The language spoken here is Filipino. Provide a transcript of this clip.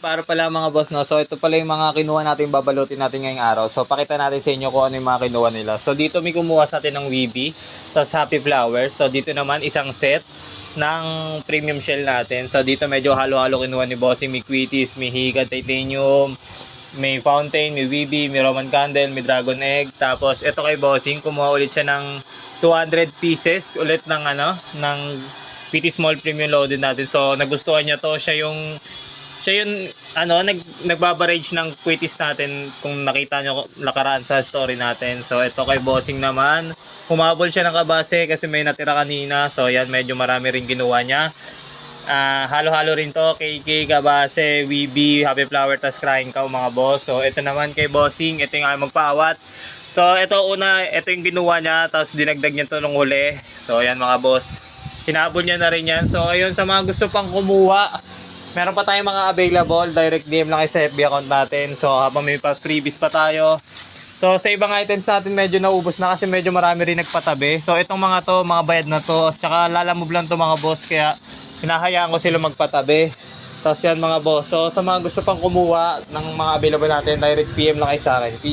Para pala mga boss, no? So ito pala yung mga kinuha natin, babalutin natin ngayong araw. So pakita natin sa inyo kung ano yung mga kinuha nila. So dito may kumuha sa atin ng Weeby, tapos Happy Flowers. So dito naman isang set ng premium shell natin. So dito medyo halo-halo kinuha ni Bossing. May Quitties, may Higa Titanium, may Fountain, may Weeby, may Roman Candle, may Dragon Egg. Tapos ito kay Bossing, kumuha ulit siya ng 200 pieces ulit ng ng PT Small Premium Loaded natin. So nagustuhan niya to, siya yung nagbabarage ng quitis natin kung nakita nyo nakaraan sa story natin. So ito kay Bossing naman, humabol siya ng kabase kasi may natira kanina. So yan, medyo marami rin ginawa niya. Halo-halo rin to, KK, kabase, Weeby, Happy Flower, tas Crying Cow mga boss. So ito naman kay Bossing, ito yung magpaawat. So ito ito yung ginawa niya, tapos dinagdag niya to nung huli. So yan mga boss, hinabol niya na rin yan. So ayun, sa mga gusto pang kumuha, meron pa tayong mga available, direct DM lang kayo sa FB account natin. So habang may pa freebies pa tayo. So sa ibang items natin medyo naubos na kasi medyo marami rin nagpatabi. So itong mga to, mga bayad na to, tsaka lalamove lang to mga boss, kaya hinahayaan ko sila magpatabi. Tapos yan mga boss, so sa mga gusto pang kumuha ng mga available natin, direct PM lang kayo sa akin. Peace.